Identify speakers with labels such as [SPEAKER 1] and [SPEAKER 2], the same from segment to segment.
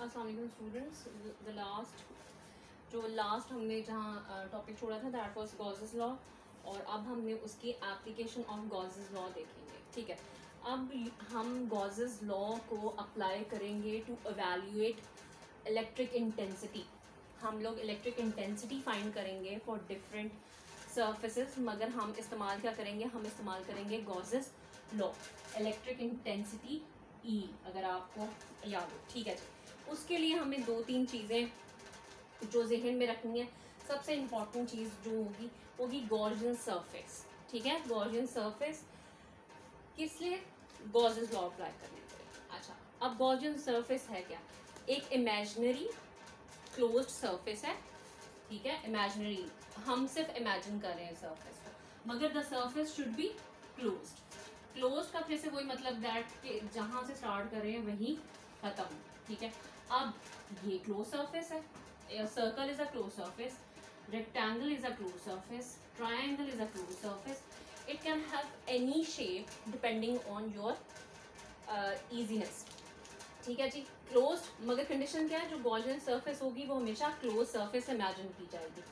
[SPEAKER 1] अस्सलाम वालेकुम स्टूडेंट्स। जो लास्ट हमने जहाँ टॉपिक छोड़ा था दैट वाज गॉसेस लॉ, और अब हमने उसकी एप्लीकेशन ऑफ गॉसेस लॉ देखेंगे। ठीक है, अब हम गॉसेस लॉ को अप्लाई करेंगे टू एवेल्यूएट इलेक्ट्रिक इंटेंसिटी। हम लोग इलेक्ट्रिक इंटेंसिटी फाइंड करेंगे फॉर डिफरेंट सर्फेसेस, मगर हम इस्तेमाल क्या करेंगे, हम इस्तेमाल करेंगे Gauss's law, electric intensity E, अगर आपको याद हो। ठीक है जी, उसके लिए हमें दो तीन चीज़ें जो जहन में रखनी है। सबसे इम्पॉर्टेंट चीज़ जो होगी गॉसियन सरफेस। ठीक है, गॉसियन सरफेस किस लिए, गॉसेस लॉ अप्लाई करने के लिए। अच्छा, अब गॉसियन सरफेस है क्या, एक इमेजिनरी क्लोज्ड सरफेस है। ठीक है, इमेजिनरी, हम सिर्फ इमेजिन कर रहे हैं सरफेस को, मगर the surface should be closed. Close का फिर से वही मतलब दैट कि जहां से स्टार्ट कर रहे हैं वहीं खत्म। ठीक है, अब ये क्लोज सरफेस है, circle is a close surface, rectangle is a close surface, triangle is a close surface. It can have any shape depending on your easiness. ठीक है जी, क्लोज, मगर कंडीशन क्या है, जो गॉसियन सरफेस होगी वो हमेशा क्लोज सरफेस इमेजिन की जाएगी।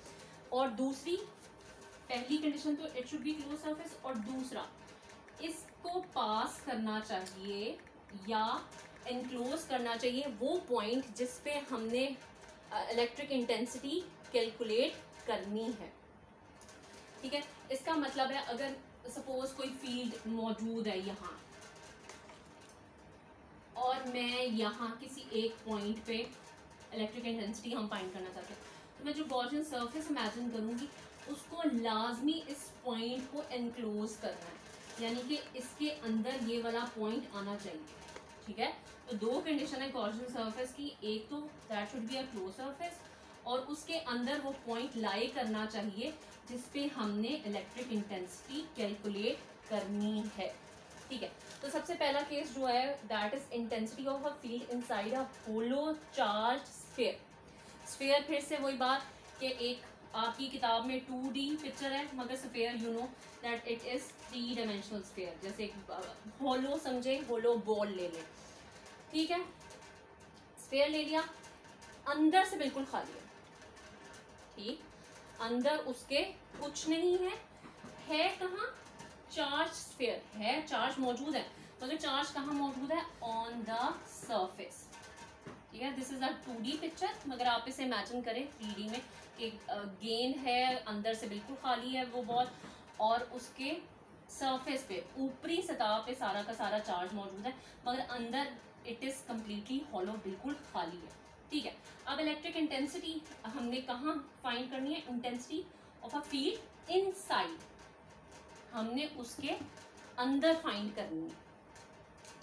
[SPEAKER 1] और दूसरी, पहली कंडीशन तो it should be close surface, और दूसरा इसको पास करना चाहिए या एनक्लोज करना चाहिए वो पॉइंट जिस पे हमने इलेक्ट्रिक इंटेंसिटी कैलकुलेट करनी है। ठीक है, इसका मतलब है अगर सपोज कोई फील्ड मौजूद है यहाँ, और मैं यहाँ किसी एक पॉइंट पे इलेक्ट्रिक इंटेंसिटी हम फाइंड करना चाहते हैं, तो मैं जो गॉसियन सरफेस इमेजिन करूँगी उसको लाजमी इस पॉइंट को एनक्लोज करना है, यानी कि इसके अंदर ये वाला पॉइंट आना चाहिए। ठीक है, तो दो कंडीशन है गॉसियन सरफेस की, एक तो that should be a close surface, और उसके अंदर वो पॉइंट लाई करना चाहिए जिसपे हमने इलेक्ट्रिक इंटेंसिटी कैलकुलेट करनी है। ठीक है, तो सबसे पहला केस जो है that is intensity of a field inside a hollow charge sphere. Sphere फिर से वही बात कि एक आपकी किताब में 2D पिक्चर है, मगर sphere you know that it is 3 dimensional sphere. जैसे होलो समझे, होलो बॉल ले लें। ठीक है, स्फीयर ले लिया, अंदर से बिल्कुल खाली है। ठीक, अंदर उसके कुछ नहीं है कहाँ, चार्ज स्फीयर है, चार्ज मौजूद है, मगर चार्ज कहाँ मौजूद है, ऑन द सरफेस। ठीक है, this is a 2D picture, मगर आप इसे इमेजिन करें 3D में कि गेंद है, अंदर से बिल्कुल खाली है वो बॉल, और उसके सरफेस पे, ऊपरी सतह पे सारा का सारा चार्ज मौजूद है, मगर अंदर इट इज कम्प्लीटली हॉलो, बिल्कुल खाली है। ठीक है, अब इलेक्ट्रिक इंटेंसिटी हमने कहाँ फाइंड करनी है, intensity of a field inside, हमने उसके अंदर फाइंड करनी है।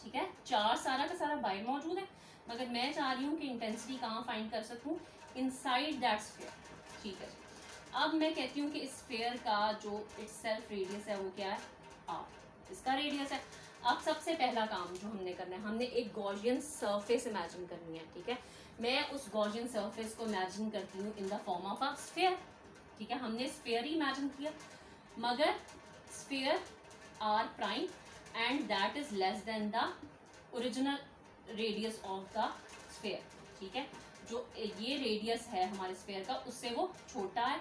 [SPEAKER 1] ठीक है, चार्ज सारा का सारा बाहर मौजूद है, मगर मैं चाह रही हूँ कि इंटेंसिटी कहाँ फाइंड कर सकूँ, इनसाइड दैट स्फीयर। ठीक है, अब मैं कहती हूँ कि इस स्फीयर का जो इटसेल्फ रेडियस है वो क्या है, r, इसका रेडियस है। अब सबसे पहला काम जो हमने करना है, हमने एक गॉसियन सरफेस इमेजिन करनी है। ठीक है, मैं उस गॉसियन सरफेस को इमेजिन करती हूँ in the form of a sphere. ठीक है, हमने स्फीयर ही इमेजिन किया, मगर sphere r prime and that is less than the original radius of the sphere. ठीक है, जो ये रेडियस है हमारे स्फीयर का उससे वो छोटा है,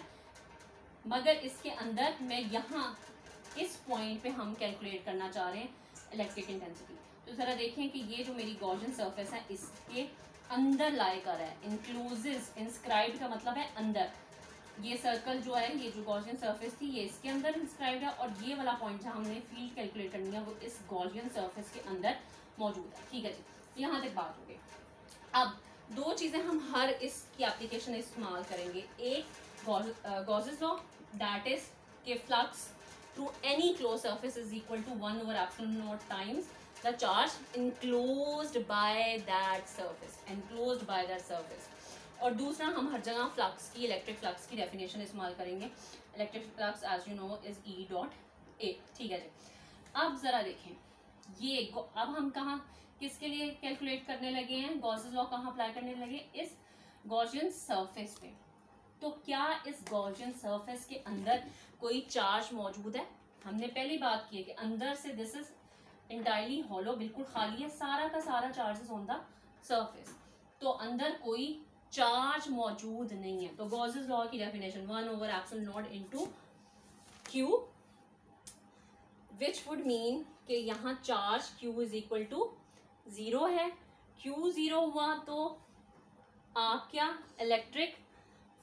[SPEAKER 1] मगर इसके अंदर मैं यहाँ इस पॉइंट पे हम कैलकुलेट करना चाह रहे हैं इलेक्ट्रिक इंटेंसिटी। तो जरा देखें कि ये जो मेरी गॉसियन सरफेस है इसके अंदर लाई कर है, इंक्लूसिव, इंस्क्राइब्ड का मतलब है अंदर। ये सर्कल जो है, ये जो गॉसियन सरफेस थी ये इसके अंदर इंस्क्राइब्ड है, और ये वाला पॉइंट जहाँ हमने फील्ड कैलकुलेट करनी है वो इस गॉसियन सरफेस के अंदर मौजूद है। ठीक है जी, यहाँ तक बात हो गई। अब दो चीज़ें हम हर इसकी एप्लीकेशन इस्तेमाल करेंगे, एक गॉसेस लॉ दैट इज के flux through any close surface is equal to 1/ε0 times the charge enclosed by that surface, enclosed by that surface. और दूसरा, हम हर जगह फ्लक्स की, इलेक्ट्रिक फ्लक्स की डेफिनेशन इस्तेमाल करेंगे। Electric flux as you know is E.A। ठीक है जी, अब जरा देखें ये अब हम कहाँ किसके लिए कैलकुलेट करने लगे हैं, गॉसेस लॉ कहाँ अप्लाई करने लगे, इस गॉसियन सरफेस पे। तो क्या इस गॉसियन सरफेस के अंदर कोई चार्ज मौजूद है, हमने पहली बात की है कि अंदर से दिस इज इंटायरली हॉलो, बिल्कुल खाली है, सारा का सारा charge is on the surface. तो अंदर कोई चार्ज मौजूद नहीं है। तो गॉसेस लॉ की definition 1/ε0 into Q, which would mean कि यहाँ charge Q is equal to 0 है। Q 0 हुआ तो आप क्या, इलेक्ट्रिक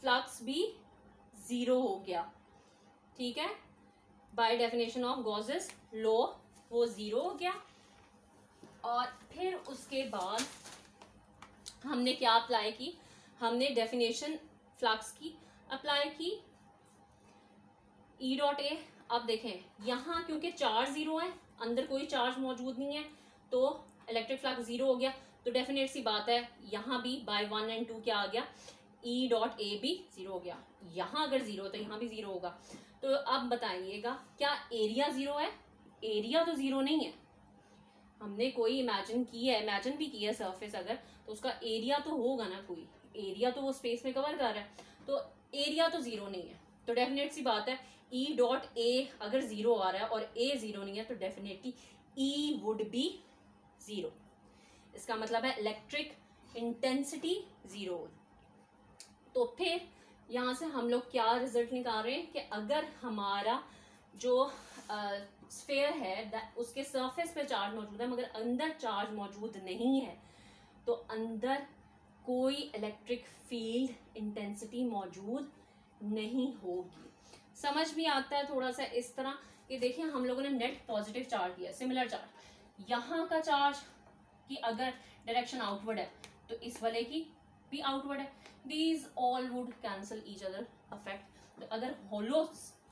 [SPEAKER 1] फ्लक्स भी 0 हो गया, ठीक है। By definition of Gauss's law वो 0 हो गया। और फिर उसके बाद हमने क्या अप्लाई की, हमने डेफिनेशन फ्लक्स की अप्लाई की, E डॉट ए। अब देखें यहाँ क्योंकि चार्ज 0 है, अंदर कोई चार्ज मौजूद नहीं है, तो इलेक्ट्रिक फ्लक्स 0 हो गया। तो डेफिनेट सी बात है यहाँ भी बाय 1 और 2 क्या आ गया, E डॉट ए भी 0 हो गया। यहाँ अगर 0 तो यहाँ भी 0 होगा। तो अब बताइएगा क्या एरिया 0 है? एरिया तो 0 नहीं है। हमने कोई इमेजिन भी की है सरफेस अगर, तो उसका एरिया तो होगा ना, कोई एरिया तो वो स्पेस में कवर कर रहा है, तो एरिया तो 0 नहीं है। तो डेफिनेट सी बात है E डॉट ए अगर 0 आ रहा है और A 0 नहीं है तो डेफिनेटली E वुड बी 0। इसका मतलब है इलेक्ट्रिक इंटेंसिटी 0। तो फिर यहाँ से हम लोग क्या रिजल्ट निकाल रहे हैं कि अगर हमारा जो स्फीयर है उसके सरफेस पे चार्ज मौजूद है मगर अंदर चार्ज मौजूद नहीं है, तो अंदर कोई इलेक्ट्रिक फील्ड इंटेंसिटी मौजूद नहीं होगी। समझ भी आता है थोड़ा सा इस तरह कि देखिए हम लोगों ने नेट पॉजिटिव चार्ज दिया, सिमिलर चार्ज, यहाँ का चार्ज की अगर डायरेक्शन आउटवर्ड है तो इस वाले की भी आउटवर्ड है। These all would cancel each other affect. तो अगर होलो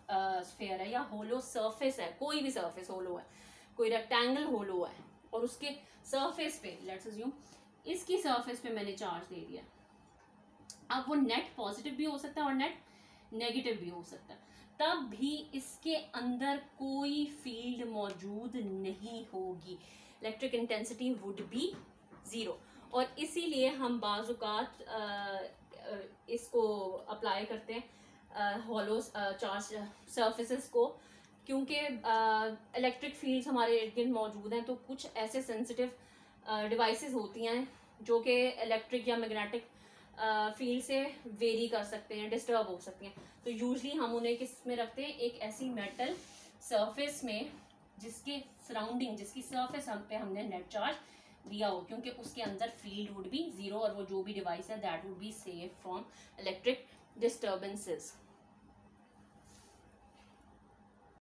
[SPEAKER 1] स्फीयर है या होलो सरफेस है, कोई भी सरफेस होलो है, कोई रेक्टेंगल होलो है और उसके सरफेस पे लेट्स अज्यूम इसकी सरफेस पे मैंने चार्ज दे दिया, अब वो नेट पॉजिटिव भी हो सकता है और नेट नेगेटिव भी हो सकता है, तब भी इसके अंदर कोई फील्ड मौजूद नहीं होगी, इलेक्ट्रिक इंटेंसिटी वुड बी 0। और इसीलिए हम बाज़-औक़ात इसको अप्लाई करते हैं हॉलो चार्ज सरफेसेस को, क्योंकि इलेक्ट्रिक फील्ड्स हमारे इर्द गिर्द मौजूद हैं। तो कुछ ऐसे सेंसिटिव डिवाइसेस होती हैं जो कि इलेक्ट्रिक या मैग्नेटिक फील्ड से वेरी कर सकते हैं, डिस्टर्ब हो सकती हैं। तो यूजली हम उन्हें किस में रखते हैं, एक ऐसी मेटल सरफेस में जिसके सराउंडिंग, जिसकी सरफेस हम पे हमने नेट चार्ज दिया हो, क्योंकि उसके अंदर फील्ड वुड बी 0 और वो जो भी डिवाइस है that would be safe from electric disturbances.